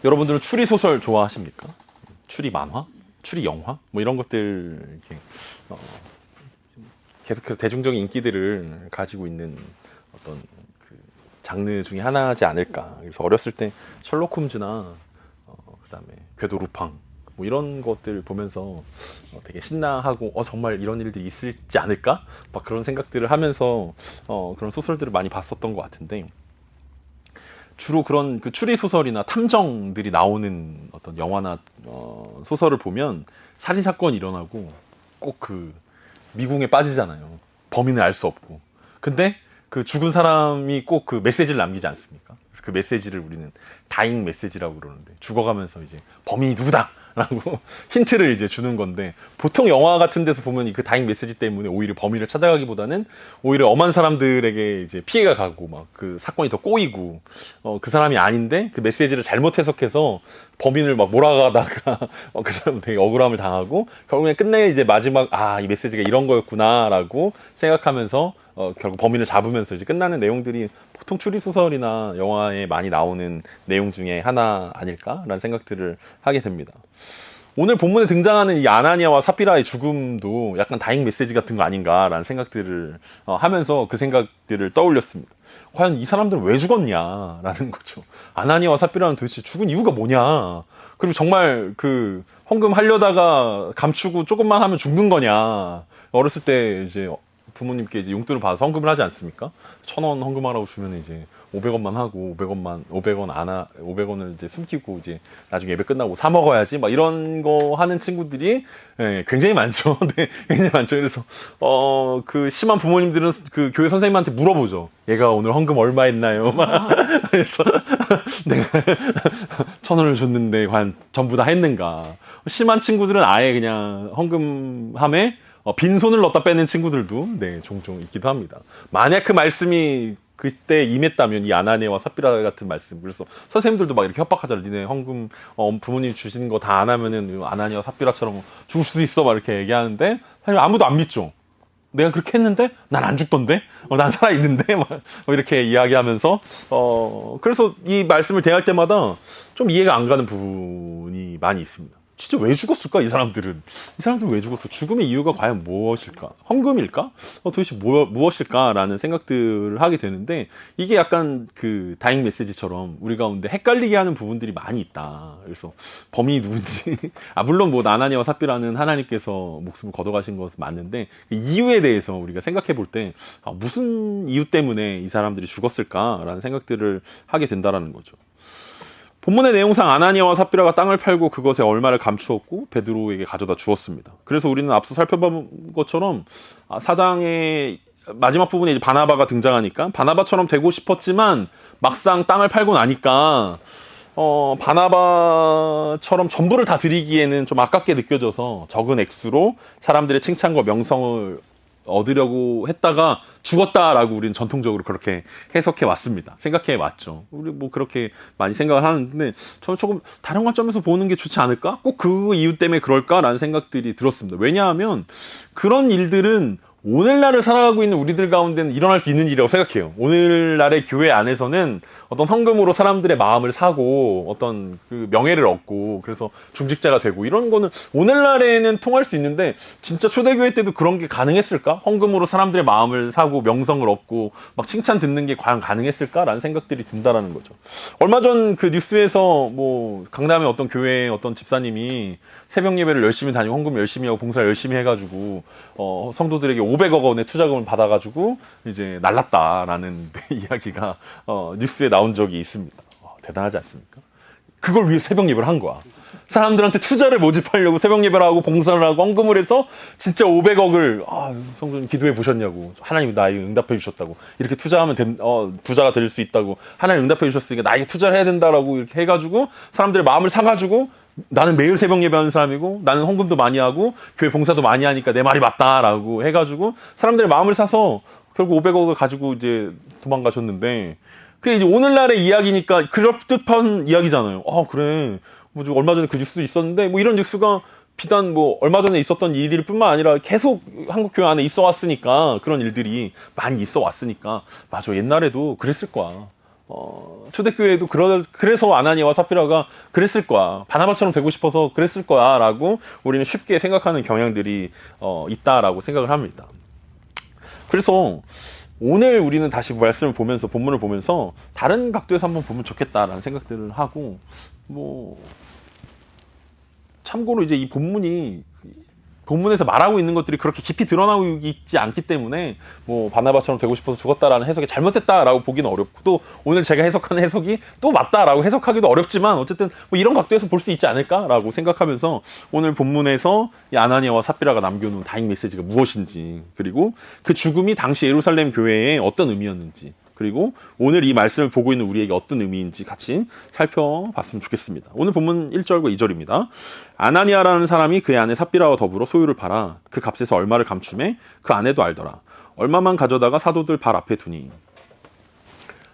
여러분들은 추리 소설 좋아하십니까? 추리 만화? 추리 영화? 뭐 이런 것들 이렇게 어, 계속 대중적인 인기들을 가지고 있는 어떤 그 장르 중에 하나지 않을까. 그래서 어렸을 때 셜록 홈즈나 그다음에 궤도 루팡 뭐 이런 것들 보면서 되게 신나하고 정말 이런 일들이 있을지 않을까? 막 그런 생각들을 하면서 그런 소설들을 많이 봤었던 것 같은데, 주로 그런 그 추리 소설이나 탐정들이 나오는 어떤 영화나 소설을 보면 살인 사건이 일어나고 꼭 그 미궁에 빠지잖아요. 범인을 알 수 없고. 근데 그 죽은 사람이 꼭 그 메시지를 남기지 않습니까? 그래서 그 메시지를 우리는 다잉 메시지라고 그러는데, 죽어가면서 이제 범인이 누구다! 라고 힌트를 이제 주는 건데, 보통 영화 같은 데서 보면 그 다잉 메시지 때문에 오히려 범인을 찾아가기보다는 오히려 엄한 사람들에게 이제 피해가 가고 막 그 사건이 더 꼬이고, 그 사람이 아닌데 그 메시지를 잘못 해석해서 범인을 막 몰아가다가 그 사람 되게 억울함을 당하고, 결국에 끝내 이제 마지막 이 메시지가 이런 거였구나라고 생각하면서 결국 범인을 잡으면서 이제 끝나는 내용들이 보통 추리소설이나 영화에 많이 나오는 내용 중에 하나 아닐까라는 생각들을 하게 됩니다. 오늘 본문에 등장하는 이 아나니아와 삽비라의 죽음도 약간 다잉 메시지 같은 거 아닌가라는 생각들을 하면서 그 생각들을 떠올렸습니다. 과연 이 사람들은 왜 죽었냐라는 거죠. 아나니아와 삽비라는 도대체 죽은 이유가 뭐냐? 그리고 정말 그 헌금 하려다가 감추고 조금만 하면 죽는 거냐? 어렸을 때 이제 부모님께 이제 용돈을 받아서 헌금을 하지 않습니까? 1,000원 헌금하라고 주면 이제 500원만 하고 500원을 이제 숨기고 이제 나중에 예배 끝나고 사 먹어야지 막 이런 거 하는 친구들이 굉장히 많죠. 네, 굉장히 많죠. 그래서 그 심한 부모님들은 그 교회 선생님한테 물어보죠. 얘가 오늘 헌금 얼마 했나요? 막 그래서 내가 1,000원을 줬는데 과연 전부 다 했는가? 심한 친구들은 아예 그냥 헌금함에 빈손을 넣었다 빼는 친구들도 종종 있기도 합니다. 만약 그 말씀이 그때 임했다면, 이 아나니아와 삽비라 같은 말씀, 그래서 선생님들도 막 이렇게 협박하잖아요. 니네 헌금 부모님 주신 거 다 안 하면은 아나니아와 삽비라처럼 죽을 수도 있어 막 이렇게 얘기하는데, 사실 아무도 안 믿죠. 내가 그렇게 했는데 난 안 죽던데, 난 살아 있는데 막 이렇게 이야기하면서 그래서 이 말씀을 대할 때마다 좀 이해가 안 가는 부분이 많이 있습니다. 진짜 왜 죽었을까? 이 사람들은 왜 죽었어? 죽음의 이유가 과연 무엇일까? 헌금일까? 도대체 무엇일까라는 생각들을 하게 되는데, 이게 약간 그 다잉 메시지처럼 우리 가운데 헷갈리게 하는 부분들이 많이 있다. 그래서 범인이 누군지 물론 뭐 아나니아와 삽비라는 하나님께서 목숨을 걷어가신 것은 맞는데, 그 이유에 대해서 우리가 생각해 볼 때 무슨 이유 때문에 이 사람들이 죽었을까라는 생각들을 하게 된다라는 거죠. 본문의 내용상 아나니아와 삽비라가 땅을 팔고 그것에 얼마를 감추었고 베드로에게 가져다 주었습니다. 그래서 우리는 앞서 살펴본 것처럼 4장의 마지막 부분에 이제 바나바가 등장하니까 바나바처럼 되고 싶었지만 막상 땅을 팔고 나니까 바나바처럼 전부를 다 드리기에는 좀 아깝게 느껴져서 적은 액수로 사람들의 칭찬과 명성을 얻으려고 했다가 죽었다라고 우리는 전통적으로 그렇게 해석해 왔습니다. 생각해 왔죠. 우리 뭐 그렇게 많이 생각을 하는데, 저는 조금 다른 관점에서 보는 게 좋지 않을까? 꼭 그 이유 때문에 그럴까라는 생각들이 들었습니다. 왜냐하면 그런 일들은 오늘날을 살아가고 있는 우리들 가운데는 일어날 수 있는 일이라고 생각해요. 오늘날의 교회 안에서는 어떤 헌금으로 사람들의 마음을 사고 어떤 그 명예를 얻고 그래서 중직자가 되고 이런 거는 오늘날에는 통할 수 있는데, 진짜 초대교회 때도 그런 게 가능했을까? 헌금으로 사람들의 마음을 사고 명성을 얻고 막 칭찬 듣는 게 과연 가능했을까라는 생각들이 든다라는 거죠. 얼마 전 그 뉴스에서 뭐 강남의 어떤 교회의 어떤 집사님이 새벽 예배를 열심히 다니고 헌금 열심히 하고 봉사를 열심히 해가지고 성도들에게 500억 원의 투자금을 받아가지고 이제 날랐다라는 이야기가 뉴스에 나온 적이 있습니다. 대단하지 않습니까? 그걸 위해 새벽 예배를 한 거야. 사람들한테 투자를 모집하려고 새벽 예배를 하고 봉사를 하고 헌금을 해서 진짜 500억을 성도님 기도해 보셨냐고, 하나님이 나에게 응답해 주셨다고, 이렇게 투자하면 부자가 될 수 있다고 하나님 응답해 주셨으니까 나에게 투자를 해야 된다라고 이렇게 해가지고 사람들의 마음을 사가지고, 나는 매일 새벽 예배하는 사람이고 나는 헌금도 많이 하고 교회 봉사도 많이 하니까 내 말이 맞다라고 해가지고 사람들의 마음을 사서 결국 500억을 가지고 이제 도망가셨는데, 그게 이제 오늘날의 이야기니까 그럴듯한 이야기잖아요. 그래. 뭐 얼마 전에 그 뉴스도 있었는데, 뭐 이런 뉴스가 비단 뭐 얼마 전에 있었던 일일 뿐만 아니라 계속 한국 교회 안에 있어 왔으니까, 그런 일들이 많이 있어 왔으니까, 맞아, 옛날에도 그랬을 거야. 초대교회도 그래서 아나니아와 삽비라가 그랬을 거야. 바나바처럼 되고 싶어서 그랬을 거야. 라고 우리는 쉽게 생각하는 경향들이 있다라고 생각을 합니다. 그래서 오늘 우리는 다시 말씀을 보면서, 본문을 보면서 다른 각도에서 한번 보면 좋겠다라는 생각들을 하고, 참고로 이제 이 본문에서 말하고 있는 것들이 그렇게 깊이 드러나고 있지 않기 때문에 바나바처럼 되고 싶어서 죽었다라는 해석이 잘못됐다라고 보기는 어렵고, 또 오늘 제가 해석하는 해석이 또 맞다라고 해석하기도 어렵지만 어쨌든 이런 각도에서 볼 수 있지 않을까라고 생각하면서 오늘 본문에서 이 아나니아와 삽비라가 남겨놓은 다잉 메시지가 무엇인지, 그리고 그 죽음이 당시 예루살렘 교회에 어떤 의미였는지, 그리고 오늘 이 말씀을 보고 있는 우리에게 어떤 의미인지 같이 살펴봤으면 좋겠습니다. 오늘 본문 1절과 2절입니다. 아나니아라는 사람이 그의 아내 삽비라와 더불어 소유를 팔아 그 값에서 얼마를 감춤해 그 아내도 알더라. 얼마만 가져다가 사도들 발 앞에 두니.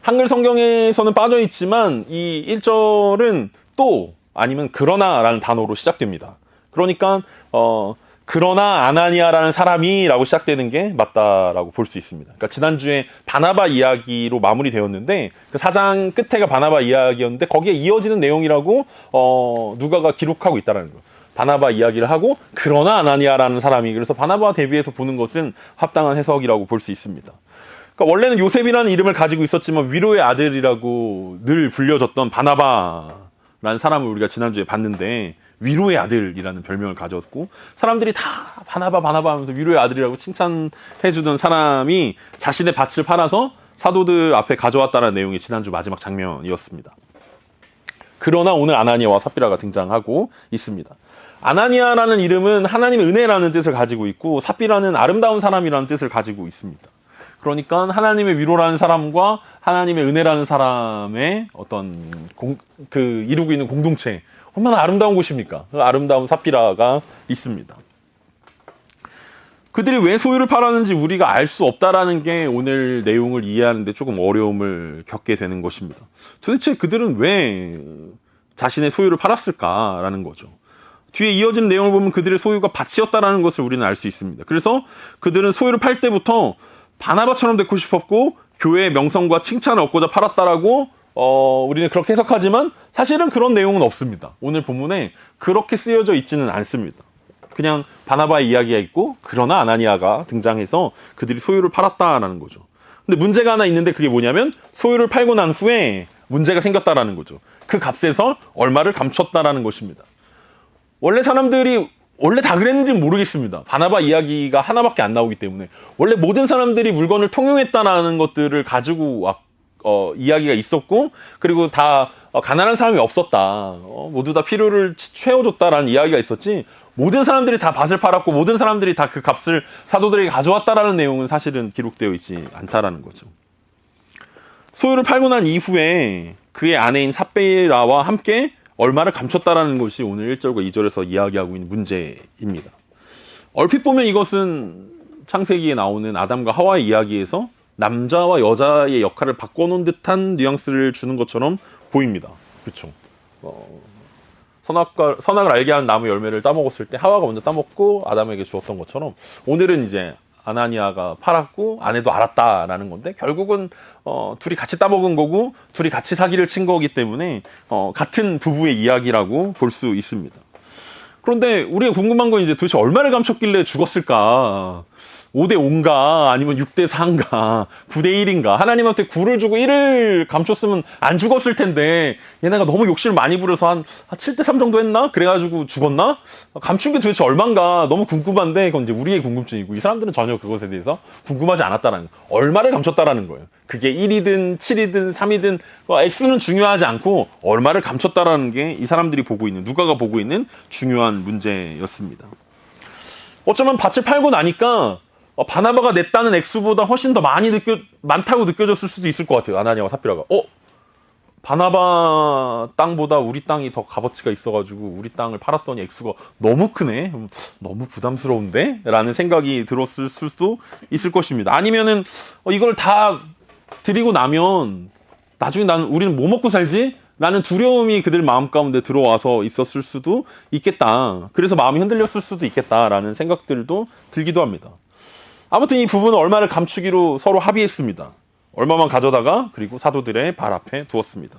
한글 성경에서는 빠져 있지만 이 1절은 또 아니면 그러나라는 단어로 시작됩니다. 그러니까 그러나 아나니아라는 사람이라고 시작되는 게 맞다라고 볼 수 있습니다. 그러니까 지난주에 바나바 이야기로 마무리되었는데 그 4장 끝에가 바나바 이야기였는데 거기에 이어지는 내용이라고 누가가 기록하고 있다는 거예요. 바나바 이야기를 하고 그러나 아나니아라는 사람이, 그래서 바나바와 대비해서 보는 것은 합당한 해석이라고 볼 수 있습니다. 그러니까 원래는 요셉이라는 이름을 가지고 있었지만 위로의 아들이라고 늘 불려졌던 바나바라는 사람을 우리가 지난주에 봤는데 위로의 아들이라는 별명을 가졌고, 사람들이 다 바나바 하면서 위로의 아들이라고 칭찬해주던 사람이 자신의 밭을 팔아서 사도들 앞에 가져왔다는 내용이 지난주 마지막 장면이었습니다. 그러나 오늘 아나니아와 삽비라가 등장하고 있습니다. 아나니아라는 이름은 하나님의 은혜라는 뜻을 가지고 있고, 삽비라는 아름다운 사람이라는 뜻을 가지고 있습니다. 그러니까 하나님의 위로라는 사람과 하나님의 은혜라는 사람의 어떤 이루고 있는 공동체, 얼마나 아름다운 곳입니까? 그 아름다운 삽비라가 있습니다. 그들이 왜 소유를 팔았는지 우리가 알 수 없다라는 게 오늘 내용을 이해하는데 조금 어려움을 겪게 되는 것입니다. 도대체 그들은 왜 자신의 소유를 팔았을까라는 거죠. 뒤에 이어지는 내용을 보면 그들의 소유가 밭이었다라는 것을 우리는 알 수 있습니다. 그래서 그들은 소유를 팔 때부터 바나바처럼 되고 싶었고 교회의 명성과 칭찬을 얻고자 팔았다라고 우리는 그렇게 해석하지만 사실은 그런 내용은 없습니다. 오늘 본문에 그렇게 쓰여져 있지는 않습니다. 그냥 바나바의 이야기가 있고 그러나 아나니아가 등장해서 그들이 소유를 팔았다라는 거죠. 근데 문제가 하나 있는데 그게 뭐냐면 소유를 팔고 난 후에 문제가 생겼다라는 거죠. 그 값에서 얼마를 감췄다라는 것입니다. 원래 사람들이 원래 다 그랬는지는 모르겠습니다. 바나바 이야기가 하나밖에 안 나오기 때문에 원래 모든 사람들이 물건을 통용했다라는 것들을 가지고 이야기가 있었고, 그리고 다 가난한 사람이 없었다. 모두 다 필요를 채워줬다라는 이야기가 있었지, 모든 사람들이 다 밭을 팔았고 모든 사람들이 다 그 값을 사도들에게 가져왔다라는 내용은 사실은 기록되어 있지 않다라는 거죠. 소유를 팔고 난 이후에 그의 아내인 삽비라와 함께 얼마를 감췄다라는 것이 오늘 1절과 2절에서 이야기하고 있는 문제입니다. 얼핏 보면 이것은 창세기에 나오는 아담과 하와의 이야기에서 남자와 여자의 역할을 바꿔놓은 듯한 뉘앙스를 주는 것처럼 보입니다. 그렇죠. 선악을 알게 하는 나무 열매를 따먹었을 때 하와가 먼저 따먹고 아담에게 주었던 것처럼 오늘은 이제 아나니아가 팔았고 아내도 알았다라는 건데, 결국은 둘이 같이 따먹은 거고 둘이 같이 사기를 친 거기 때문에 같은 부부의 이야기라고 볼 수 있습니다. 그런데 우리가 궁금한 건 이제 도대체 얼마를 감췄길래 죽었을까? 5대5인가? 아니면 6대4인가? 9대1인가? 하나님한테 9를 주고 1을 감췄으면 안 죽었을 텐데 얘네가 너무 욕심을 많이 부려서 한 7대3 정도 했나? 그래가지고 죽었나? 감춘 게 도대체 얼만가? 너무 궁금한데 그건 이제 우리의 궁금증이고 이 사람들은 전혀 그것에 대해서 궁금하지 않았다라는 거예요. 얼마를 감췄다라는 거예요. 그게 1이든 7이든 3이든 X는 중요하지 않고 얼마를 감췄다라는 게 이 사람들이 보고 있는, 누가가 보고 있는 중요한 문제였습니다. 어쩌면 밭을 팔고 나니까 바나바가 냈다는 액수보다 훨씬 더 많다고 느껴졌을 수도 있을 것 같아요. 아나니아와 삽비라가 바나바 땅보다 우리 땅이 더 값어치가 있어가지고 우리 땅을 팔았더니 액수가 너무 크네, 너무 부담스러운데? 라는 생각이 들었을 수도 있을 것입니다. 아니면은 이걸 다 드리고 나면 나중에 우리는 뭐 먹고 살지? 라는 두려움이 그들 마음 가운데 들어와서 있었을 수도 있겠다. 그래서 마음이 흔들렸을 수도 있겠다라는 생각들도 들기도 합니다. 아무튼 이 부부는 얼마를 감추기로 서로 합의했습니다. 얼마만 가져다가 그리고 사도들의 발 앞에 두었습니다.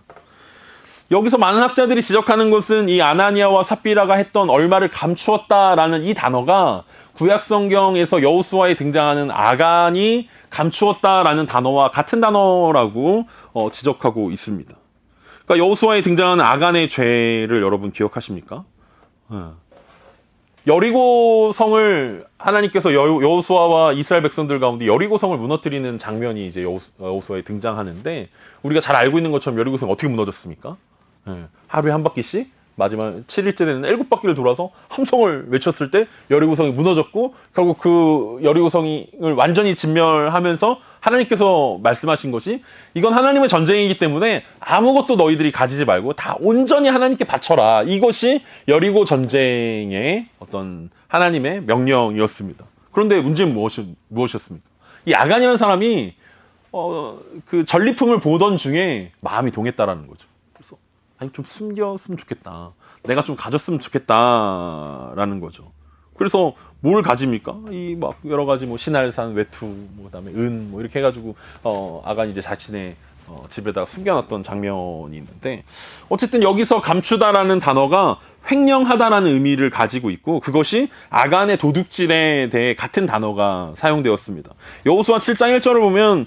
여기서 많은 학자들이 지적하는 것은 이 아나니아와 삽비라가 했던 얼마를 감추었다라는 이 단어가 구약 성경에서 여호수아에 등장하는 아간이 감추었다라는 단어와 같은 단어라고 지적하고 있습니다. 그러니까 여호수아에 등장하는 아간의 죄를 여러분 기억하십니까? 여리고 성을 하나님께서 여호수아와 이스라엘 백성들 가운데 여리고 성을 무너뜨리는 장면이 이제 여호수아에 등장하는데, 우리가 잘 알고 있는 것처럼 여리고 성이 어떻게 무너졌습니까? 하루에 한 바퀴씩 마지막 7일째 되는 7바퀴를 돌아서 함성을 외쳤을 때 여리고성이 무너졌고, 결국 그 여리고성을 완전히 진멸하면서 하나님께서 말씀하신 것이, 이건 하나님의 전쟁이기 때문에 아무것도 너희들이 가지지 말고 다 온전히 하나님께 바쳐라. 이것이 여리고 전쟁의 어떤 하나님의 명령이었습니다. 그런데 문제는 무엇이었습니까? 이 아간이라는 사람이 그 전리품을 보던 중에 마음이 동했다라는 거죠. 아니, 좀 숨겼으면 좋겠다. 내가 좀 가졌으면 좋겠다라는 거죠. 그래서 뭘 가집니까? 이 막 여러 가지 뭐 신할산, 외투, 그다음에 은 이렇게 해가지고 아간이 이제 자신의 집에다가 숨겨놨던 장면이 있는데, 어쨌든 여기서 감추다라는 단어가 횡령하다라는 의미를 가지고 있고, 그것이 아간의 도둑질에 대해 같은 단어가 사용되었습니다. 여호수아 7장 1절을 보면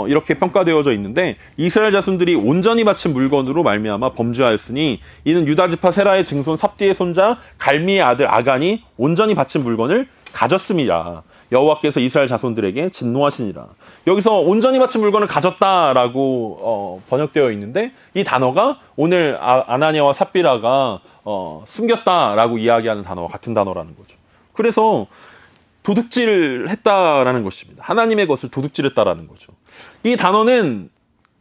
이렇게 평가되어져 있는데, 이스라엘 자손들이 온전히 바친 물건으로 말미암아 범죄하였으니 이는 유다 지파 세라의 증손 삽디의 손자 갈미의 아들 아간이 온전히 바친 물건을 가졌음이라. 여호와께서 이스라엘 자손들에게 진노하시니라. 여기서 온전히 바친 물건을 가졌다라고 번역되어 있는데, 이 단어가 오늘 아나니아와 삽비라가 숨겼다라고 이야기하는 단어와 같은 단어라는 거죠. 그래서 도둑질했다라는 것입니다. 하나님의 것을 도둑질했다라는 거죠. 이 단어는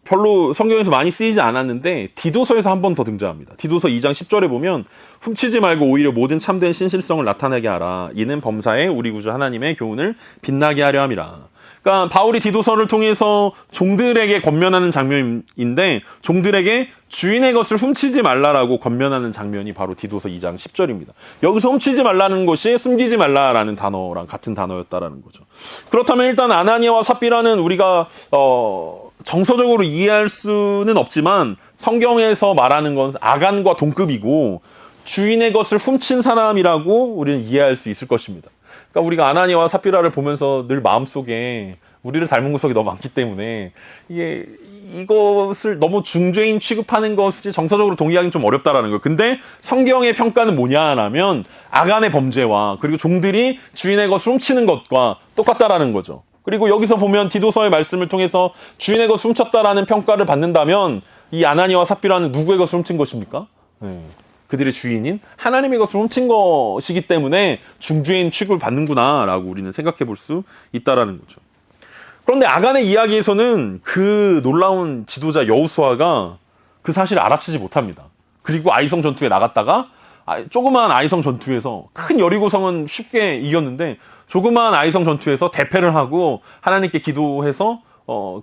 별로 성경에서 많이 쓰이지 않았는데 디도서에서 한 번 더 등장합니다. 디도서 2장 10절에 보면, 훔치지 말고 오히려 모든 참된 신실성을 나타내게 하라. 이는 범사에 우리 구주 하나님의 교훈을 빛나게 하려 함이라. 그러니까 바울이 디도서를 통해서 종들에게 권면하는 장면인데, 종들에게 주인의 것을 훔치지 말라라고 권면하는 장면이 바로 디도서 2장 10절입니다. 여기서 훔치지 말라는 것이 숨기지 말라라는 단어랑 같은 단어였다라는 거죠. 그렇다면 일단 아나니아와 삽비라는 우리가 정서적으로 이해할 수는 없지만 성경에서 말하는 건 아간과 동급이고, 주인의 것을 훔친 사람이라고 우리는 이해할 수 있을 것입니다. 그러니까 우리가 아나니아와 삽비라를 보면서 늘 마음속에 우리를 닮은 구석이 너무 많기 때문에 이것을 너무 중죄인 취급하는 것이 정서적으로 동의하기는 좀 어렵다라는 거예요. 근데 성경의 평가는 뭐냐라면 아간의 범죄와 그리고 종들이 주인의 것을 훔치는 것과 똑같다라는 거죠. 그리고 여기서 보면 디도서의 말씀을 통해서 주인의 것을 훔쳤다라는 평가를 받는다면, 이 아나니아와 삽비라는 누구의 것을 훔친 것입니까? 그들의 주인인 하나님의 것을 훔친 것이기 때문에 중죄인 취급을 받는구나라고 우리는 생각해 볼 수 있다라는 거죠. 그런데 아간의 이야기에서는 그 놀라운 지도자 여호수아가 그 사실을 알아채지 못합니다. 그리고 아이성 전투에 나갔다가 조그마한 아이성 전투에서 큰 여리고성은 쉽게 이겼는데, 조그마한 아이성 전투에서 대패를 하고 하나님께 기도해서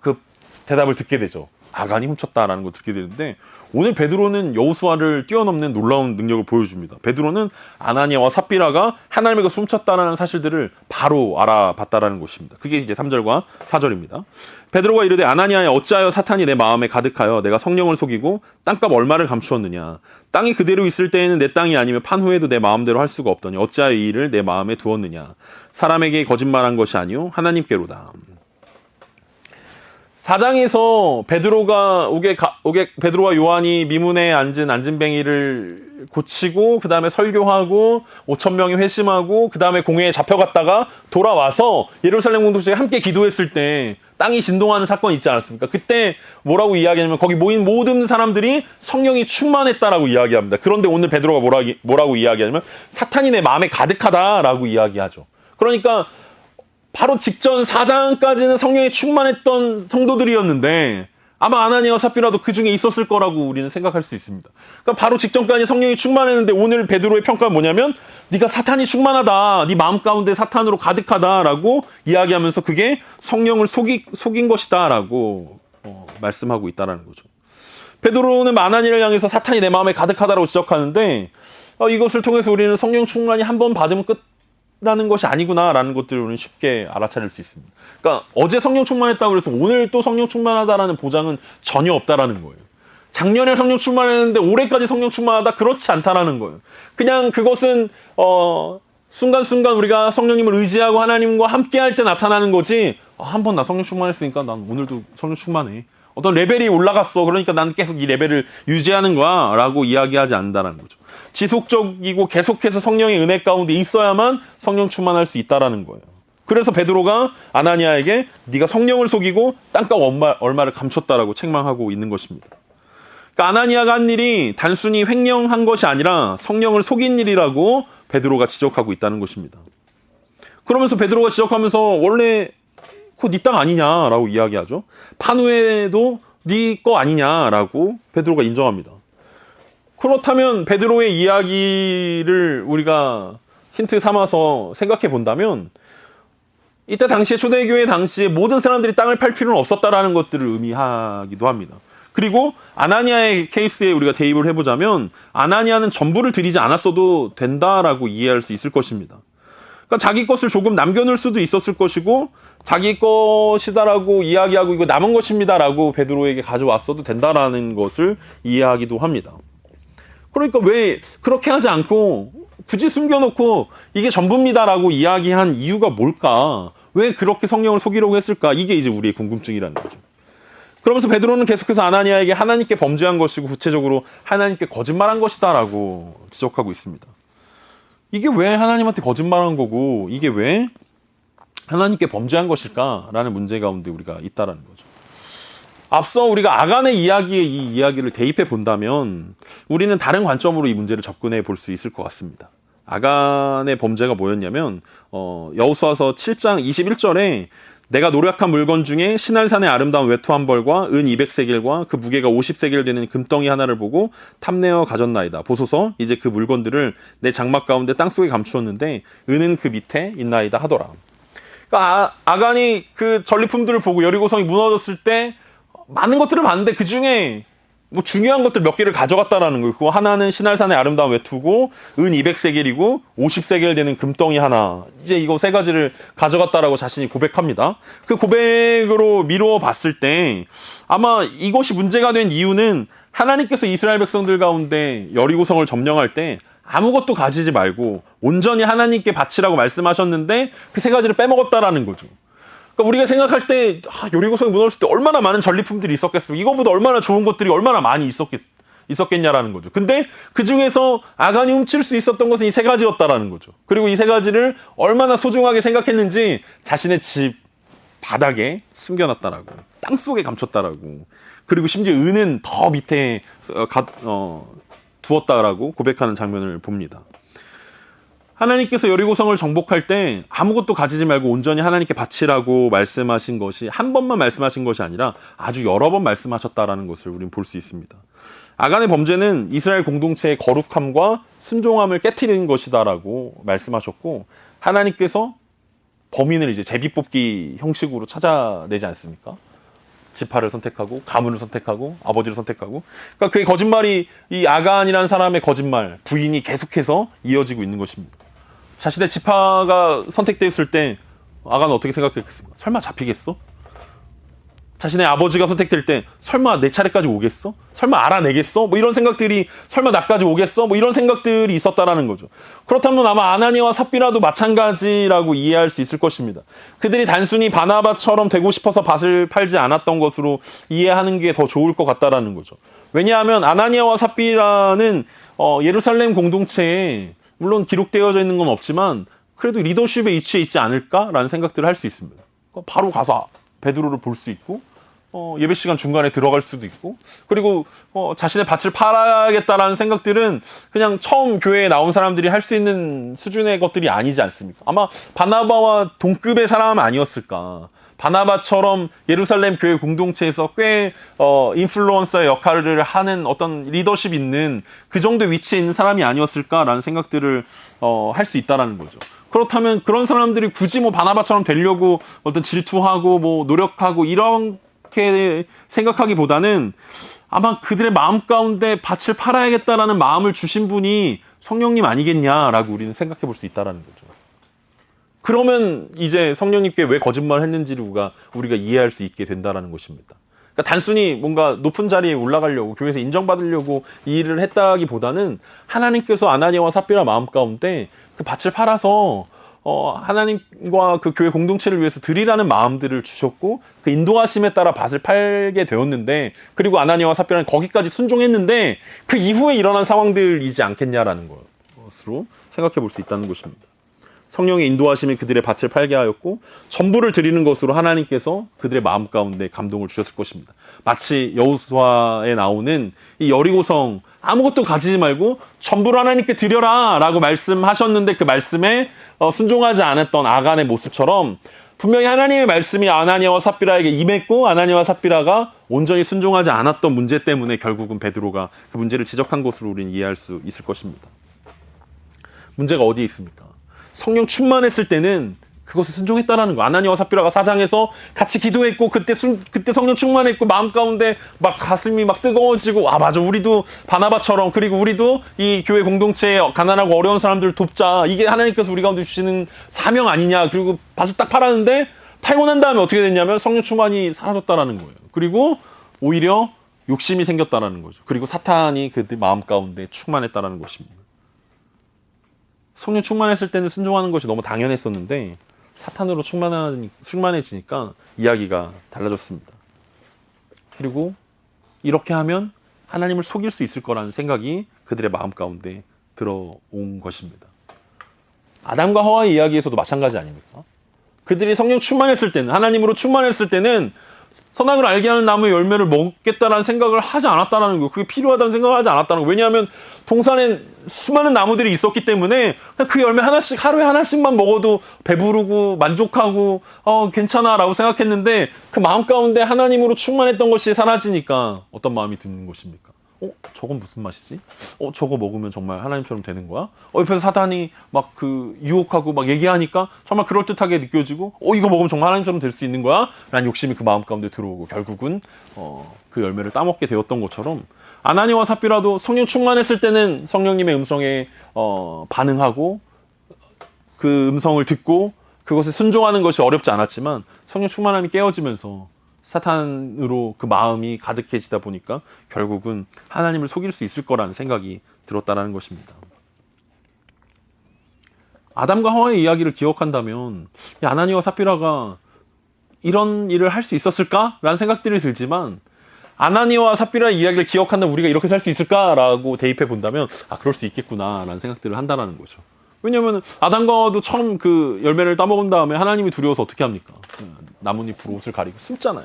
그 대답을 듣게 되죠. 아간이 훔쳤다라는 걸 듣게 되는데, 오늘 베드로는 여호수아를 뛰어넘는 놀라운 능력을 보여줍니다. 베드로는 아나니아와 삽비라가 하나님의 것을 훔쳤다라는 사실들을 바로 알아봤다라는 것입니다. 그게 이제 3절과 4절입니다. 베드로가 이르되 아나니아야, 어찌하여 사탄이 내 마음에 가득하여 내가 성령을 속이고 땅값 얼마를 감추었느냐. 땅이 그대로 있을 때에는 내 땅이 아니면 판 후에도 내 마음대로 할 수가 없더니 어찌하여 이 일을 내 마음에 두었느냐. 사람에게 거짓말한 것이 아니요 하나님께로다. 4장에서 베드로와 요한이 미문에 앉은 안진뱅이를 고치고, 그 다음에 설교하고 5,000명이 회심하고, 그 다음에 공회에 잡혀갔다가 돌아와서 예루살렘 공동체에 함께 기도했을 때 땅이 진동하는 사건이 있지 않았습니까? 그때 뭐라고 이야기하냐면, 거기 모인 모든 사람들이 성령이 충만했다라고 이야기합니다. 그런데 오늘 베드로가 뭐라고 이야기하냐면, 사탄이 내 마음에 가득하다라고 이야기하죠. 그러니까 바로 직전 4장까지는 성령이 충만했던 성도들이었는데, 아마 아나니아와 삽비라도 그 중에 있었을 거라고 우리는 생각할 수 있습니다. 그러니까 바로 직전까지 성령이 충만했는데, 오늘 베드로의 평가는 뭐냐면, 네가 사탄이 충만하다, 네 마음 가운데 사탄으로 가득하다라고 이야기하면서 그게 성령을 속인 것이다라고 말씀하고 있다라는 거죠. 베드로는 아나니아를 향해서 사탄이 내 마음에 가득하다라고 지적하는데, 이것을 통해서 우리는 성령 충만이 한 번 받으면 끝나는 것이 아니구나라는 것들을 우리는 쉽게 알아차릴 수 있습니다. 그러니까 어제 성령 충만했다고 해서 오늘 또 성령 충만하다라는 보장은 전혀 없다라는 거예요. 작년에 성령 충만했는데 올해까지 성령 충만하다, 그렇지 않다라는 거예요. 그냥 그것은 순간순간 우리가 성령님을 의지하고 하나님과 함께할 때 나타나는 거지, 한 번 나 성령 충만했으니까 난 오늘도 성령 충만해, 어떤 레벨이 올라갔어, 그러니까 난 계속 이 레벨을 유지하는 거야 라고 이야기하지 않는다는 거죠. 지속적이고 계속해서 성령의 은혜 가운데 있어야만 성령 충만할 수 있다라는 거예요. 그래서 베드로가 아나니아에게 네가 성령을 속이고 땅값 얼마를 감췄다라고 책망하고 있는 것입니다. 그러니까 아나니아가 한 일이 단순히 횡령한 것이 아니라 성령을 속인 일이라고 베드로가 지적하고 있다는 것입니다. 그러면서 베드로가 지적하면서 원래 그거 네 땅 아니냐라고 이야기하죠. 판후에도 네 거 아니냐라고 베드로가 인정합니다. 그렇다면 베드로의 이야기를 우리가 힌트 삼아서 생각해 본다면, 이때 당시에 초대교회 당시에 모든 사람들이 땅을 팔 필요는 없었다라는 것들을 의미하기도 합니다. 그리고 아나니아의 케이스에 우리가 대입을 해보자면 아나니아는 전부를 드리지 않았어도 된다라고 이해할 수 있을 것입니다. 그러니까 자기 것을 조금 남겨놓을 수도 있었을 것이고, 자기 것이다라고 이야기하고 이거 남은 것입니다라고 베드로에게 가져왔어도 된다라는 것을 이해하기도 합니다. 그러니까 왜 그렇게 하지 않고 굳이 숨겨놓고 이게 전부입니다라고 이야기한 이유가 뭘까? 왜 그렇게 성령을 속이려고 했을까? 이게 이제 우리의 궁금증이라는 거죠. 그러면서 베드로는 계속해서 아나니아에게 하나님께 범죄한 것이고 구체적으로 하나님께 거짓말한 것이다라고 지적하고 있습니다. 이게 왜 하나님한테 거짓말한 거고 이게 왜 하나님께 범죄한 것일까라는 문제 가운데 우리가 있다라는 거죠. 앞서 우리가 아간의 이야기에 이 이야기를 대입해 본다면 우리는 다른 관점으로 이 문제를 접근해 볼 수 있을 것 같습니다. 아간의 범죄가 뭐였냐면 여호수아서 7장 21절에 내가 노력한 물건 중에 시날산의 아름다운 외투 한 벌과 은 200세겔과 그 무게가 50세겔 되는 금덩이 하나를 보고 탐내어 가졌나이다. 보소서 이제 그 물건들을 내 장막 가운데 땅속에 감추었는데 은은 그 밑에 있나이다 하더라. 그러니까 아간이 그 전리품들을 보고 여리고성이 무너졌을 때 많은 것들을 봤는데 그 중에 뭐 중요한 것들 몇 개를 가져갔다라는 거예요. 그거 하나는 시날산의 아름다운 외투고 은 200세겔이고 50세겔 되는 금덩이 하나. 이제 이거 세 가지를 가져갔다라고 자신이 고백합니다. 그 고백으로 미루어 봤을 때 아마 이것이 문제가 된 이유는 하나님께서 이스라엘 백성들 가운데 여리고성을 점령할 때 아무것도 가지지 말고 온전히 하나님께 바치라고 말씀하셨는데 그 세 가지를 빼먹었다라는 거죠. 그러니까 우리가 생각할 때 여리고성이 무너졌을 때 얼마나 많은 전리품들이 있었겠어. 이거보다 얼마나 좋은 것들이 얼마나 많이 있었겠냐라는 거죠. 근데 그 중에서 아간이 훔칠 수 있었던 것은 이 세 가지였다라는 거죠. 그리고 이 세 가지를 얼마나 소중하게 생각했는지 자신의 집 바닥에 숨겨놨다라고, 땅속에 감췄다라고, 그리고 심지어 은은 더 밑에 두었다라고 고백하는 장면을 봅니다. 하나님께서 여리고성을 정복할 때 아무것도 가지지 말고 온전히 하나님께 바치라고 말씀하신 것이 한 번만 말씀하신 것이 아니라 아주 여러 번 말씀하셨다라는 것을 우리는 볼 수 있습니다. 아간의 범죄는 이스라엘 공동체의 거룩함과 순종함을 깨트리는 것이다라고 말씀하셨고, 하나님께서 범인을 이제 제비뽑기 형식으로 찾아내지 않습니까? 지파를 선택하고 가문을 선택하고 아버지를 선택하고, 그러니까 그의 거짓말이, 이 아간이라는 사람의 거짓말 부인이 계속해서 이어지고 있는 것입니다. 자신의 지파가 선택되었을 때 아간은 어떻게 생각했겠습니까? 설마 잡히겠어? 자신의 아버지가 선택될 때 설마 내 차례까지 오겠어? 설마 알아내겠어? 뭐 이런 생각들이, 설마 나까지 오겠어? 뭐 이런 생각들이 있었다라는 거죠. 그렇다면 아마 아나니아와 삽비라도 마찬가지라고 이해할 수 있을 것입니다. 그들이 단순히 바나바처럼 되고 싶어서 밭을 팔지 않았던 것으로 이해하는 게 더 좋을 것 같다라는 거죠. 왜냐하면 아나니아와 삽비라는 예루살렘 공동체에 물론 기록되어져 있는 건 없지만 그래도 리더십에 위치해 있지 않을까라는 생각들을 할 수 있습니다. 바로 가서 베드로를 볼 수 있고, 예배 시간 중간에 들어갈 수도 있고, 그리고 자신의 밭을 팔아야겠다라는 생각들은 그냥 처음 교회에 나온 사람들이 할 수 있는 수준의 것들이 아니지 않습니까? 아마 바나바와 동급의 사람은 아니었을까. 바나바처럼 예루살렘 교회 공동체에서 꽤 인플루언서의 역할을 하는 어떤 리더십 있는 그 정도 위치에 있는 사람이 아니었을까라는 생각들을 할 수 있다라는 거죠. 그렇다면 그런 사람들이 굳이 뭐 바나바처럼 되려고 어떤 질투하고 뭐 노력하고 이렇게 생각하기보다는 아마 그들의 마음 가운데 밭을 팔아야겠다라는 마음을 주신 분이 성령님 아니겠냐라고 우리는 생각해 볼 수 있다라는 거죠. 그러면 이제 성령님께 왜 거짓말을 했는지를 우리가 이해할 수 있게 된다라는 것입니다. 그러니까 단순히 뭔가 높은 자리에 올라가려고 교회에서 인정받으려고 이 일을 했다기보다는 하나님께서 아나니아와 삽비라 마음 가운데 그 밭을 팔아서 하나님과 그 교회 공동체를 위해서 드리라는 마음들을 주셨고 그 인도하심에 따라 밭을 팔게 되었는데, 그리고 아나니아와 삽비라는 거기까지 순종했는데 그 이후에 일어난 상황들이지 않겠냐라는 것으로 생각해 볼 수 있다는 것입니다. 성령의 인도하심이 그들의 밭을 팔게 하였고 전부를 드리는 것으로 하나님께서 그들의 마음 가운데 감동을 주셨을 것입니다. 마치 여호수아에 나오는 이 여리고성 아무것도 가지지 말고 전부를 하나님께 드려라 라고 말씀하셨는데 그 말씀에 순종하지 않았던 아간의 모습처럼 분명히 하나님의 말씀이 아나니아와 삽비라에게 임했고 아나니아와 삽비라가 온전히 순종하지 않았던 문제 때문에 결국은 베드로가 그 문제를 지적한 것으로 우리는 이해할 수 있을 것입니다. 문제가 어디에 있습니까? 성령 충만했을 때는 그것에 순종했다라는 거. 아나니아와 삽비라가 사장에서 같이 기도했고 그때 성령 충만했고 마음 가운데 막 가슴이 막 뜨거워지고 맞아 우리도 바나바처럼, 그리고 우리도 이 교회 공동체에 가난하고 어려운 사람들을 돕자, 이게 하나님께서 우리 가운데 주시는 사명 아니냐. 그리고 밭을 딱 팔았는데 팔고 난 다음에 어떻게 됐냐면 성령 충만이 사라졌다라는 거예요. 그리고 오히려 욕심이 생겼다라는 거죠. 그리고 사탄이 그들 마음 가운데 충만했다라는 것입니다. 성령 충만했을 때는 순종하는 것이 너무 당연했었는데 사탄으로 충만해지니까 이야기가 달라졌습니다. 그리고 이렇게 하면 하나님을 속일 수 있을 거라는 생각이 그들의 마음 가운데 들어온 것입니다. 아담과 하와의 이야기에서도 마찬가지 아닙니까? 그들이 성령 충만했을 때는, 하나님으로 충만했을 때는 선악을 알게 하는 나무의 열매를 먹겠다라는 생각을 하지 않았다는 거예요. 그게 필요하다는 생각을 하지 않았다는 거예요. 왜냐하면 동산에 수많은 나무들이 있었기 때문에 그 열매 하나씩, 하루에 하나씩만 먹어도 배부르고 만족하고 괜찮아 라고 생각했는데 그 마음 가운데 하나님으로 충만했던 것이 사라지니까 어떤 마음이 드는 것입니까? 저건 무슨 맛이지? 저거 먹으면 정말 하나님처럼 되는 거야? 옆에서 사단이 막 유혹하고 막 얘기하니까 정말 그럴듯하게 느껴지고, 이거 먹으면 정말 하나님처럼 될 수 있는 거야? 라는 욕심이 그 마음 가운데 들어오고 결국은, 그 열매를 따먹게 되었던 것처럼 아나니아와 삽비라도 성령 충만했을 때는 성령님의 음성에, 반응하고 그 음성을 듣고 그것에 순종하는 것이 어렵지 않았지만 성령 충만함이 깨어지면서 사탄으로 그 마음이 가득해지다 보니까 결국은 하나님을 속일 수 있을 거라는 생각이 들었다라는 것입니다. 아담과 하와의 이야기를 기억한다면 아나니아와 삽비라가 이런 일을 할 수 있었을까라는 생각들이 들지만, 아나니아와 삽비라의 이야기를 기억한다면 우리가 이렇게 살 수 있을까라고 대입해 본다면 그럴 수 있겠구나라는 생각들을 한다라는 거죠. 왜냐하면 아담과 하와도 처음 그 열매를 따먹은 다음에 하나님이 두려워서 어떻게 합니까? 나뭇잎으로 옷을 가리고 숨잖아요.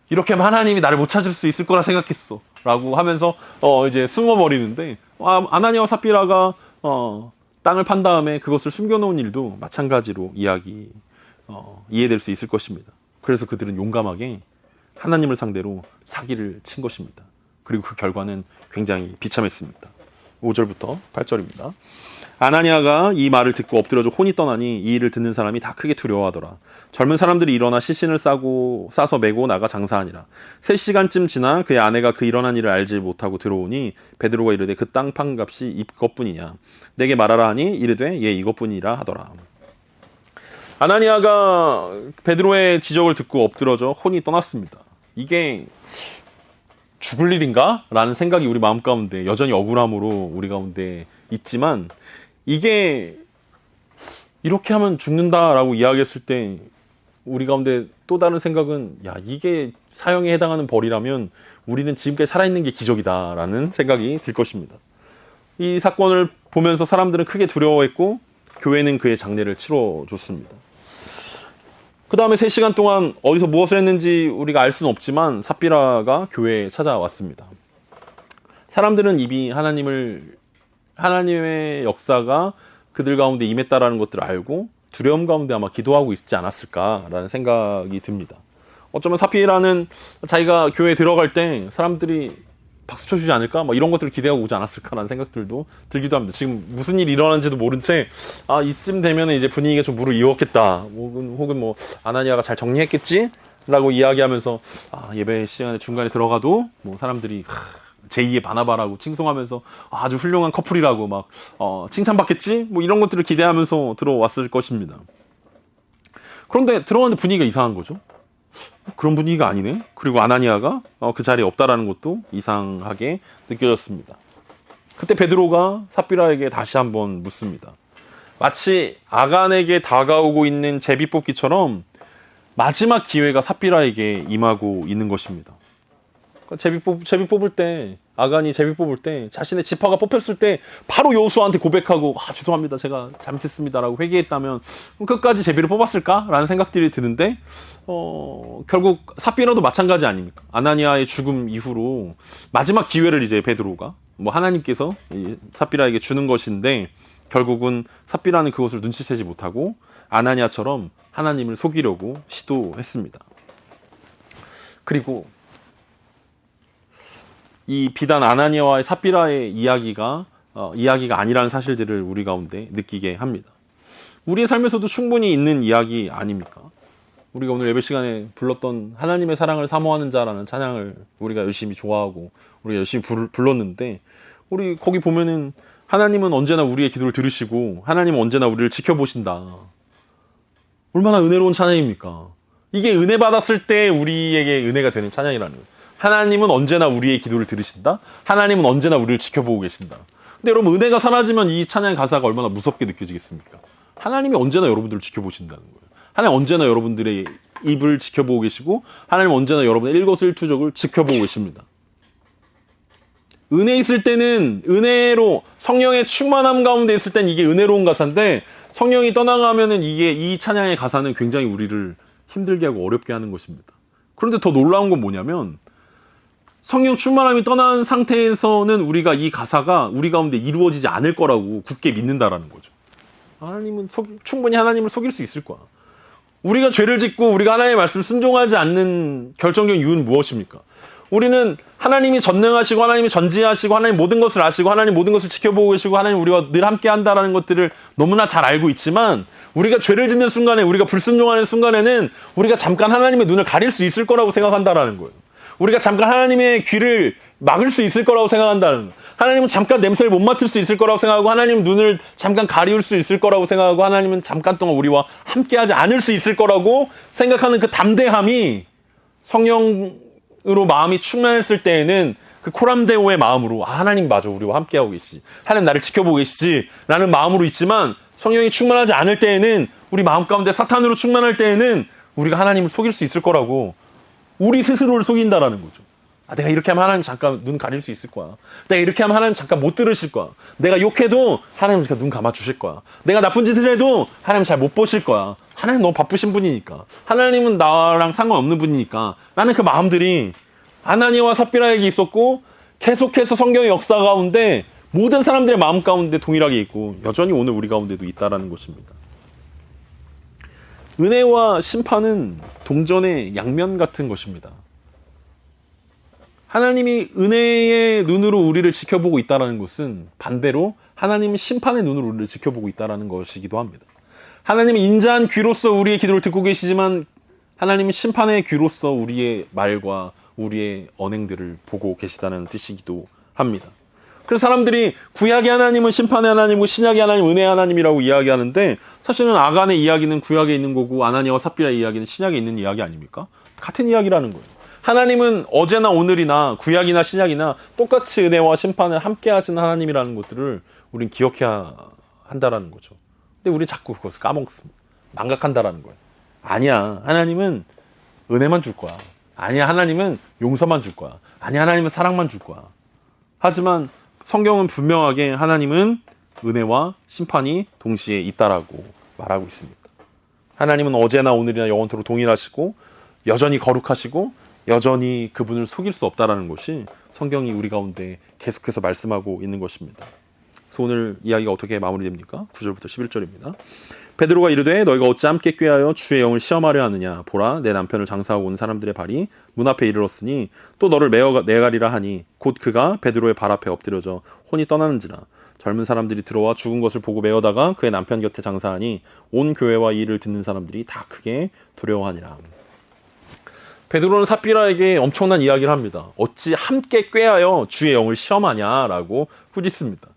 이렇게 하면 하나님이 나를 못 찾을 수 있을 거라 생각했어 라고 하면서 이제 숨어버리는데, 아나니아와 삽비라가 땅을 판 다음에 그것을 숨겨놓은 일도 마찬가지로 이해될 수 있을 것입니다. 그래서 그들은 용감하게 하나님을 상대로 사기를 친 것입니다. 그리고 그 결과는 굉장히 비참했습니다. 5절부터 8절입니다. 아나니아가 이 말을 듣고 엎드려져 혼이 떠나니 이 일을 듣는 사람이 다 크게 두려워하더라. 젊은 사람들이 일어나 시신을 싸서 메고 나가 장사하니라. 3시간쯤 지나 그의 아내가 그 일어난 일을 알지 못하고 들어오니 베드로가 이르되 그 땅 판 값이 이것뿐이냐. 내게 말하라 하니 이르되 예 이것뿐이라 하더라. 아나니아가 베드로의 지적을 듣고 엎드러져 혼이 떠났습니다. 이게 죽을 일인가? 라는 생각이 우리 마음 가운데 여전히 억울함으로 우리 가운데 있지만, 이게 이렇게 하면 죽는다라고 이야기했을 때 우리 가운데 또 다른 생각은 이게 사형에 해당하는 벌이라면 우리는 지금까지 살아있는 게 기적이다라는 생각이 들 것입니다. 이 사건을 보면서 사람들은 크게 두려워했고 교회는 그의 장례를 치러줬습니다. 그 다음에 3시간 동안 어디서 무엇을 했는지 우리가 알 수는 없지만 삽비라가 교회에 찾아왔습니다. 사람들은 이미 하나님의 역사가 그들 가운데 임했다라는 것들을 알고 두려움 가운데 아마 기도하고 있지 않았을까라는 생각이 듭니다. 어쩌면 삽비라는 자기가 교회에 들어갈 때 사람들이 박수 쳐주지 않을까? 이런 것들을 기대하고 오지 않았을까라는 생각들도 들기도 합니다. 지금 무슨 일이 일어난지도 모른 채 이쯤 되면 이제 분위기가 좀 무르익었겠다. 혹은 아나니아가 잘 정리했겠지? 라고 이야기하면서 예배 시간에 중간에 들어가도 사람들이 제2의 바나바라고 칭송하면서 아주 훌륭한 커플이라고 칭찬받겠지? 이런 것들을 기대하면서 들어왔을 것입니다. 그런데 들어갔는데 분위기가 이상한 거죠. 그런 분위기가 아니네. 그리고 아나니아가 그 자리에 없다라는 것도 이상하게 느껴졌습니다. 그때 베드로가 삽비라에게 다시 한번 묻습니다. 마치 아간에게 다가오고 있는 제비 뽑기처럼 마지막 기회가 삽비라에게 임하고 있는 것입니다. 제비 뽑을 때, 아간이 제비 뽑을 때, 자신의 지파가 뽑혔을 때 바로 여호수아한테 고백하고 죄송합니다, 제가 잘못했습니다라고 회개했다면 끝까지 제비를 뽑았을까? 라는 생각들이 드는데 결국 삽비라도 마찬가지 아닙니까? 아나니아의 죽음 이후로 마지막 기회를 이제 베드로가 하나님께서 삽비라에게 주는 것인데, 결국은 삽비라는 그것을 눈치채지 못하고 아나니아처럼 하나님을 속이려고 시도했습니다. 그리고 이 비단 아나니아와의 삽비라의 이야기가 아니라는 사실들을 우리 가운데 느끼게 합니다. 우리의 삶에서도 충분히 있는 이야기 아닙니까? 우리가 오늘 예배 시간에 불렀던 하나님의 사랑을 사모하는 자라는 찬양을 우리가 열심히 좋아하고 우리가 열심히 불렀는데, 우리 거기 보면은 하나님은 언제나 우리의 기도를 들으시고 하나님은 언제나 우리를 지켜보신다. 얼마나 은혜로운 찬양입니까? 이게 은혜 받았을 때 우리에게 은혜가 되는 찬양이라는 거예요. 하나님은 언제나 우리의 기도를 들으신다. 하나님은 언제나 우리를 지켜보고 계신다. 근데 여러분, 은혜가 사라지면 이 찬양의 가사가 얼마나 무섭게 느껴지겠습니까? 하나님이 언제나 여러분들을 지켜보신다는 거예요. 하나님 언제나 여러분들의 입을 지켜보고 계시고, 하나님 언제나 여러분의 일거수일투족을 지켜보고 계십니다. 은혜 있을 때는 은혜로, 성령의 충만함 가운데 있을 땐 이게 은혜로운 가사인데, 성령이 떠나가면은 이 찬양의 가사는 굉장히 우리를 힘들게 하고 어렵게 하는 것입니다. 그런데 더 놀라운 건 뭐냐면, 성령 충만함이 떠난 상태에서는 우리가 이 가사가 우리 가운데 이루어지지 않을 거라고 굳게 믿는다라는 거죠. 하나님은 충분히 하나님을 속일 수 있을 거야. 우리가 죄를 짓고 우리가 하나님의 말씀을 순종하지 않는 결정적인 이유는 무엇입니까? 우리는 하나님이 전능하시고 하나님이 전지하시고 하나님 모든 것을 아시고 하나님 모든 것을 지켜보고 계시고 하나님 우리와 늘 함께 한다라는 것들을 너무나 잘 알고 있지만, 우리가 죄를 짓는 순간에, 우리가 불순종하는 순간에는 우리가 잠깐 하나님의 눈을 가릴 수 있을 거라고 생각한다라는 거예요. 우리가 잠깐 하나님의 귀를 막을 수 있을 거라고 생각한다는 거예요. 하나님은 잠깐 냄새를 못 맡을 수 있을 거라고 생각하고, 하나님은 눈을 잠깐 가리울 수 있을 거라고 생각하고, 하나님은 잠깐 동안 우리와 함께하지 않을 수 있을 거라고 생각하는 그 담대함이, 성령으로 마음이 충만했을 때에는 그 코람데오의 마음으로 하나님 맞아, 우리와 함께하고 계시지, 하나님 나를 지켜보고 계시지 라는 마음으로 있지만, 성령이 충만하지 않을 때에는, 우리 마음 가운데 사탄으로 충만할 때에는 우리가 하나님을 속일 수 있을 거라고, 우리 스스로를 속인다라는 거죠. 내가 이렇게 하면 하나님 잠깐 눈 가릴 수 있을 거야. 내가 이렇게 하면 하나님 잠깐 못 들으실 거야. 내가 욕해도 하나님 잠깐 눈 감아 주실 거야. 내가 나쁜 짓을 해도 하나님 잘 못 보실 거야. 하나님 너무 바쁘신 분이니까. 하나님은 나랑 상관없는 분이니까. 라는 그 마음들이 아나니아와 삽비라에게 있었고, 계속해서 성경의 역사 가운데 모든 사람들의 마음 가운데 동일하게 있고, 여전히 오늘 우리 가운데도 있다라는 것입니다. 은혜와 심판은 동전의 양면 같은 것입니다. 하나님이 은혜의 눈으로 우리를 지켜보고 있다는 것은 반대로 하나님은 심판의 눈으로 우리를 지켜보고 있다는 것이기도 합니다. 하나님은 인자한 귀로서 우리의 기도를 듣고 계시지만, 하나님은 심판의 귀로서 우리의 말과 우리의 언행들을 보고 계시다는 뜻이기도 합니다. 그래서 사람들이 구약의 하나님은 심판의 하나님이고 신약의 하나님은 은혜의 하나님이라고 이야기하는데, 사실은 아간의 이야기는 구약에 있는 거고 아나니아와 삽비라의 이야기는 신약에 있는 이야기 아닙니까? 같은 이야기라는 거예요. 하나님은 어제나 오늘이나 구약이나 신약이나 똑같이 은혜와 심판을 함께 하시는 하나님이라는 것들을 우린 기억해야 한다라는 거죠. 근데 우리 자꾸 그것을 까먹습니다. 망각한다라는 거예요. 아니야, 하나님은 은혜만 줄 거야. 아니야, 하나님은 용서만 줄 거야. 아니야, 하나님은 사랑만 줄 거야. 하지만 성경은 분명하게 하나님은 은혜와 심판이 동시에 있다라고 말하고 있습니다. 하나님은 어제나 오늘이나 영원토록 동일하시고 여전히 거룩하시고 여전히 그분을 속일 수 없다라는 것이 성경이 우리 가운데 계속해서 말씀하고 있는 것입니다. 그래서 오늘 이야기가 어떻게 마무리됩니까? 9절부터 11절입니다. 베드로가 이르되 너희가 어찌 함께 꾀하여 주의 영을 시험하려 하느냐. 보라, 내 남편을 장사하고 온 사람들의 발이 문 앞에 이르렀으니 또 너를 내가리라 하니 곧 그가 베드로의 발 앞에 엎드려져 혼이 떠나는지라. 젊은 사람들이 들어와 죽은 것을 보고 메어다가 그의 남편 곁에 장사하니 온 교회와 이 일을 듣는 사람들이 다 크게 두려워하니라. 베드로는 삽비라에게 엄청난 이야기를 합니다. 어찌 함께 꾀하여 주의 영을 시험하냐라고 꾸짖습니다.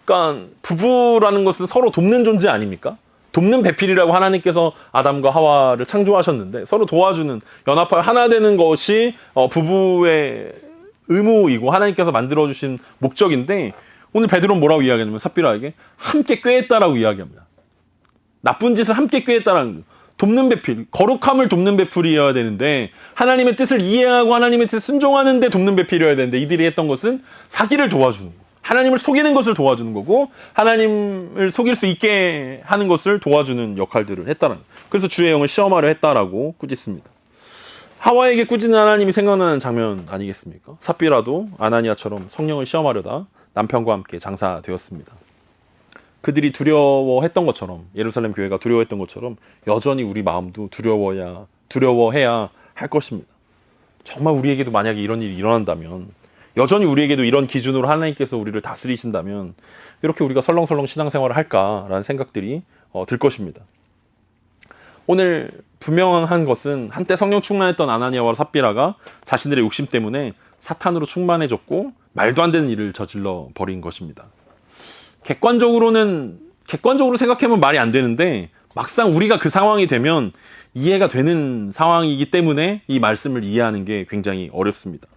그러니까 부부라는 것은 서로 돕는 존재 아닙니까? 돕는 배필이라고 하나님께서 아담과 하와를 창조하셨는데 서로 도와주는 연합하여 하나 되는 것이 부부의 의무이고 하나님께서 만들어주신 목적인데 오늘 베드로는 뭐라고 이야기하냐면 삽비라에게 함께 꾀했다라고 이야기합니다. 나쁜 짓을 함께 꾀했다라는 거예요. 돕는 배필, 거룩함을 돕는 배필이어야 되는데 하나님의 뜻을 이해하고 하나님의 뜻을 순종하는데 돕는 배필이어야 되는데 이들이 했던 것은 사기를 도와주는 거예요. 하나님을 속이는 것을 도와주는 거고 하나님을 속일 수 있게 하는 것을 도와주는 역할들을 했다는 거예요. 그래서 주의 영을 시험하려 했다라고 꾸짖습니다. 하와에게 꾸짖는 하나님이 생각나는 장면 아니겠습니까? 삽비라도 아나니아처럼 성령을 시험하려다 남편과 함께 장사되었습니다. 그들이 두려워했던 것처럼 예루살렘 교회가 두려워했던 것처럼 여전히 우리 마음도 두려워해야 할 것입니다. 정말 우리에게도 만약에 이런 일이 일어난다면 여전히 우리에게도 이런 기준으로 하나님께서 우리를 다스리신다면 이렇게 우리가 설렁설렁 신앙생활을 할까라는 생각들이 들 것입니다. 오늘 분명한 것은 한때 성령 충만했던 아나니아와 삽비라가 자신들의 욕심 때문에 사탄으로 충만해졌고 말도 안 되는 일을 저질러 버린 것입니다. 객관적으로 생각하면 말이 안 되는데 막상 우리가 그 상황이 되면 이해가 되는 상황이기 때문에 이 말씀을 이해하는 게 굉장히 어렵습니다.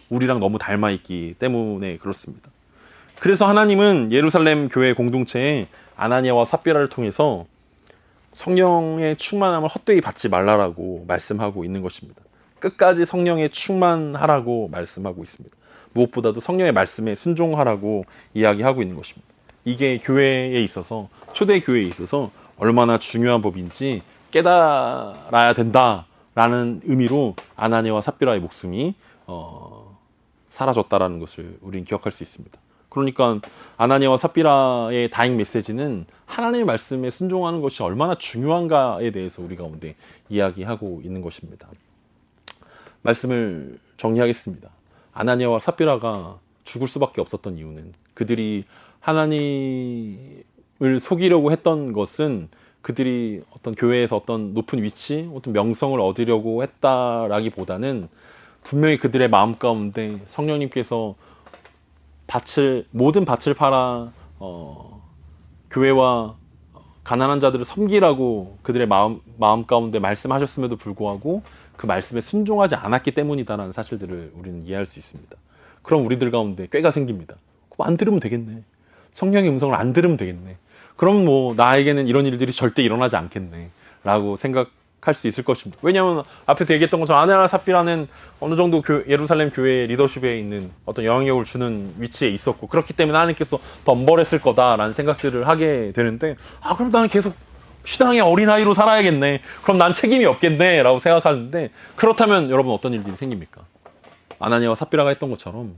우리랑 너무 닮아있기 때문에 그렇습니다. 그래서 하나님은 예루살렘 교회 공동체에 아나니아와 삽비라를 통해서 성령의 충만함을 헛되이 받지 말라라고 말씀하고 있는 것입니다. 끝까지 성령에 충만하라고 말씀하고 있습니다. 무엇보다도 성령의 말씀에 순종하라고 이야기하고 있는 것입니다. 이게 교회에 있어서 초대 교회에 있어서 얼마나 중요한 법인지 깨달아야 된다라는 의미로 아나니아와 삽비라의 목숨이 사라졌다라는 것을 우리는 기억할 수 있습니다. 그러니까 아나니아와 삽비라의 다행 메시지는 하나님의 말씀에 순종하는 것이 얼마나 중요한가에 대해서 우리 가운데 이야기하고 있는 것입니다. 말씀을 정리하겠습니다. 아나니아와 삽비라가 죽을 수밖에 없었던 이유는 그들이 하나님을 속이려고 했던 것은 그들이 어떤 교회에서 어떤 높은 위치, 어떤 명성을 얻으려고 했다라기보다는 분명히 그들의 마음 가운데 성령님께서 모든 밭을 팔아 교회와 가난한 자들을 섬기라고 그들의 마음 가운데 말씀하셨음에도 불구하고 그 말씀에 순종하지 않았기 때문이다라는 사실들을 우리는 이해할 수 있습니다. 그럼 우리들 가운데 꾀가 생깁니다. 그럼 안 들으면 되겠네. 성령의 음성을 안 들으면 되겠네. 그럼 뭐 나에게는 이런 일들이 절대 일어나지 않겠네 라고 생각할 수 있을 것입니다. 왜냐하면 앞에서 얘기했던 것처럼 아나니아와 삽비라는 어느 정도 예루살렘 교회 리더십에 있는 어떤 영향력을 주는 위치에 있었고 그렇기 때문에 하나님께서 더 엄벌했을 거다라는 생각들을 하게 되는데 그럼 나는 계속 신앙의 어린아이로 살아야겠네. 그럼 난 책임이 없겠네 라고 생각하는데 그렇다면 여러분 어떤 일들이 생깁니까? 아나니아와 삽비라가 했던 것처럼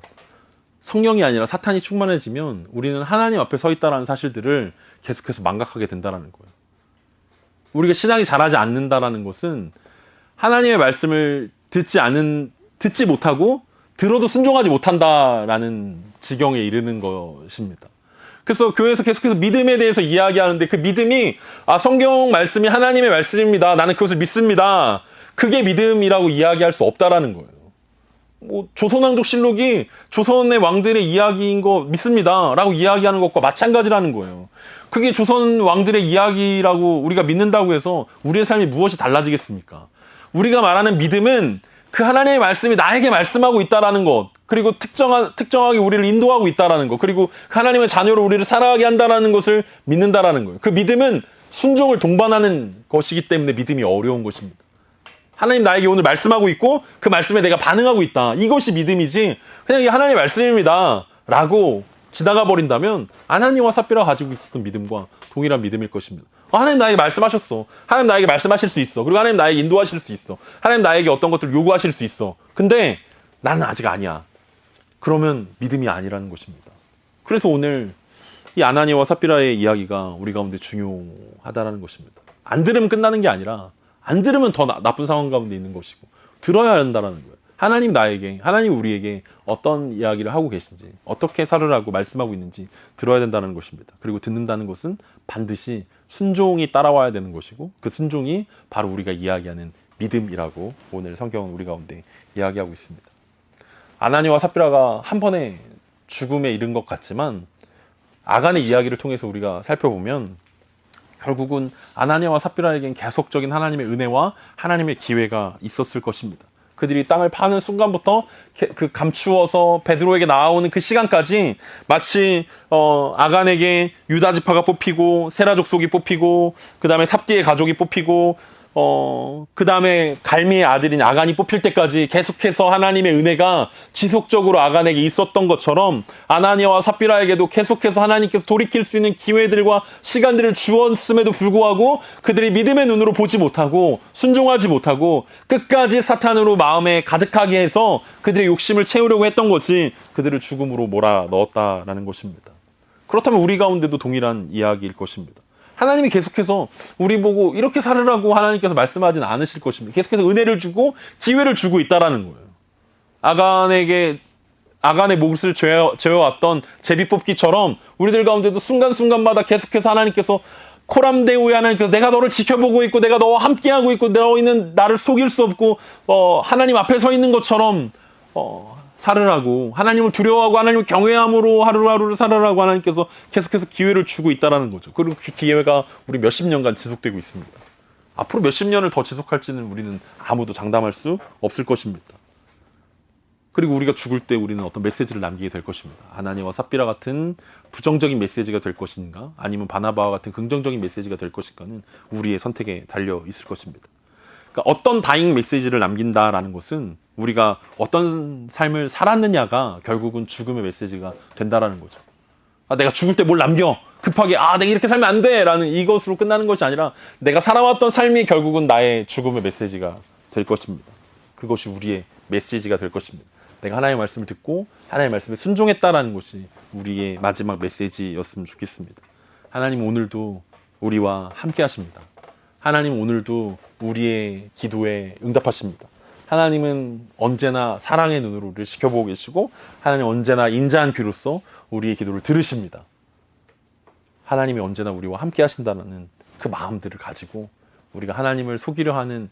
성령이 아니라 사탄이 충만해지면 우리는 하나님 앞에 서 있다는 사실들을 계속해서 망각하게 된다는 거예요. 우리가 신앙이 자라지 않는다는 것은 하나님의 말씀을 듣지 못하고 들어도 순종하지 못한다라는 지경에 이르는 것입니다. 그래서 교회에서 계속해서 믿음에 대해서 이야기하는데 그 믿음이 성경 말씀이 하나님의 말씀입니다. 나는 그것을 믿습니다. 그게 믿음이라고 이야기할 수 없다라는 거예요. 조선왕족실록이 조선의 왕들의 이야기인 거 믿습니다 라고 이야기하는 것과 마찬가지라는 거예요. 그게 조선 왕들의 이야기라고 우리가 믿는다고 해서 우리의 삶이 무엇이 달라지겠습니까? 우리가 말하는 믿음은 그 하나님의 말씀이 나에게 말씀하고 있다라는 것, 그리고 특정하게 우리를 인도하고 있다라는 것, 그리고 하나님의 자녀로 우리를 살아가게 한다라는 것을 믿는다라는 거예요. 그 믿음은 순종을 동반하는 것이기 때문에 믿음이 어려운 것입니다. 하나님 나에게 오늘 말씀하고 있고 그 말씀에 내가 반응하고 있다. 이것이 믿음이지 그냥 이게 하나님의 말씀입니다 라고 지나가 버린다면 아나니아와 삽비라가 가지고 있었던 믿음과 동일한 믿음일 것입니다. 하나님 나에게 말씀하셨어. 하나님 나에게 말씀하실 수 있어. 그리고 하나님 나에게 인도하실 수 있어. 하나님 나에게 어떤 것들을 요구하실 수 있어. 근데 나는 아직 아니야. 그러면 믿음이 아니라는 것입니다. 그래서 오늘 이 아나니아와 삽비라의 이야기가 우리 가운데 중요하다라는 것입니다. 안 들으면 끝나는 게 아니라 안 들으면 더 나쁜 상황 가운데 있는 것이고 들어야 한다는 거예요. 하나님 우리에게 어떤 이야기를 하고 계신지 어떻게 살으라고 말씀하고 있는지 들어야 된다는 것입니다. 그리고 듣는다는 것은 반드시 순종이 따라와야 되는 것이고 그 순종이 바로 우리가 이야기하는 믿음이라고 오늘 성경은 우리 가운데 이야기하고 있습니다. 아나니아와 삽비라가 한 번에 죽음에 이른 것 같지만 아간의 이야기를 통해서 우리가 살펴보면 결국은 아나니아와 삽비라에겐 계속적인 하나님의 은혜와 하나님의 기회가 있었을 것입니다. 그들이 땅을 파는 순간부터 그 감추어서 베드로에게 나오는 그 시간까지 마치 아간에게 유다 지파가 뽑히고 세라 족속이 뽑히고 그 다음에 삽디의 가족이 뽑히고 그 다음에 갈미의 아들인 아간이 뽑힐 때까지 계속해서 하나님의 은혜가 지속적으로 아간에게 있었던 것처럼 아나니아와 삽비라에게도 계속해서 하나님께서 돌이킬 수 있는 기회들과 시간들을 주었음에도 불구하고 그들이 믿음의 눈으로 보지 못하고 순종하지 못하고 끝까지 사탄으로 마음에 가득하게 해서 그들의 욕심을 채우려고 했던 것이 그들을 죽음으로 몰아넣었다라는 것입니다. 그렇다면 우리 가운데도 동일한 이야기일 것입니다. 하나님이 계속해서 우리 보고 이렇게 살으라고 하나님께서 말씀하지는 않으실 것입니다. 계속해서 은혜를 주고 기회를 주고 있다라는 거예요. 아간의 몫을 죄어왔던 제비뽑기처럼 우리들 가운데도 순간순간마다 계속해서 하나님께서 코람데우에 하나님께서 내가 너를 지켜보고 있고 내가 너와 함께하고 있고 너희는 나를 속일 수 없고 하나님 앞에 서 있는 것처럼 살으라고 하나님을 두려워하고 하나님을 경외함으로 하루하루를 살아라고 하나님께서 계속해서 기회를 주고 있다는 거죠. 그리고 그 기회가 우리 몇십 년간 지속되고 있습니다. 앞으로 몇십 년을 더 지속할지는 우리는 아무도 장담할 수 없을 것입니다. 그리고 우리가 죽을 때 우리는 어떤 메시지를 남기게 될 것입니다. 아나니아와 삽비라 같은 부정적인 메시지가 될 것인가 아니면 바나바와 같은 긍정적인 메시지가 될 것인가는 우리의 선택에 달려 있을 것입니다. 그러니까 어떤 다잉 메시지를 남긴다라는 것은 우리가 어떤 삶을 살았느냐가 결국은 죽음의 메시지가 된다라는 거죠. 내가 죽을 때 뭘 남겨 급하게 내가 이렇게 살면 안 돼 라는 이것으로 끝나는 것이 아니라 내가 살아왔던 삶이 결국은 나의 죽음의 메시지가 될 것입니다. 그것이 우리의 메시지가 될 것입니다. 내가 하나님의 말씀을 듣고 하나님의 말씀에 순종했다라는 것이 우리의 마지막 메시지였으면 좋겠습니다. 하나님 오늘도 우리와 함께 하십니다. 하나님 오늘도 우리의 기도에 응답하십니다. 하나님은 언제나 사랑의 눈으로 우리를 지켜보고 계시고 하나님 언제나 인자한 귀로서 우리의 기도를 들으십니다. 하나님이 언제나 우리와 함께 하신다는 그 마음들을 가지고 우리가 하나님을 속이려 하는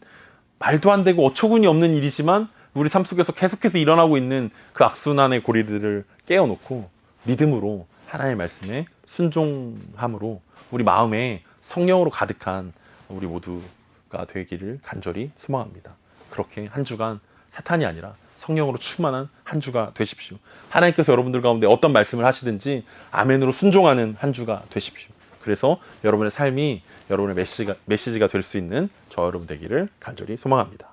말도 안 되고 어처구니 없는 일이지만 우리 삶 속에서 계속해서 일어나고 있는 그 악순환의 고리들을 깨어놓고 믿음으로 하나님의 말씀에 순종함으로 우리 마음에 성령으로 가득한 우리 모두가 되기를 간절히 소망합니다. 그렇게 한 주간 사탄이 아니라 성령으로 충만한 한 주가 되십시오. 하나님께서 여러분들 가운데 어떤 말씀을 하시든지 아멘으로 순종하는 한 주가 되십시오. 그래서 여러분의 삶이 여러분의 메시지가 될 수 있는 저 여러분 되기를 간절히 소망합니다.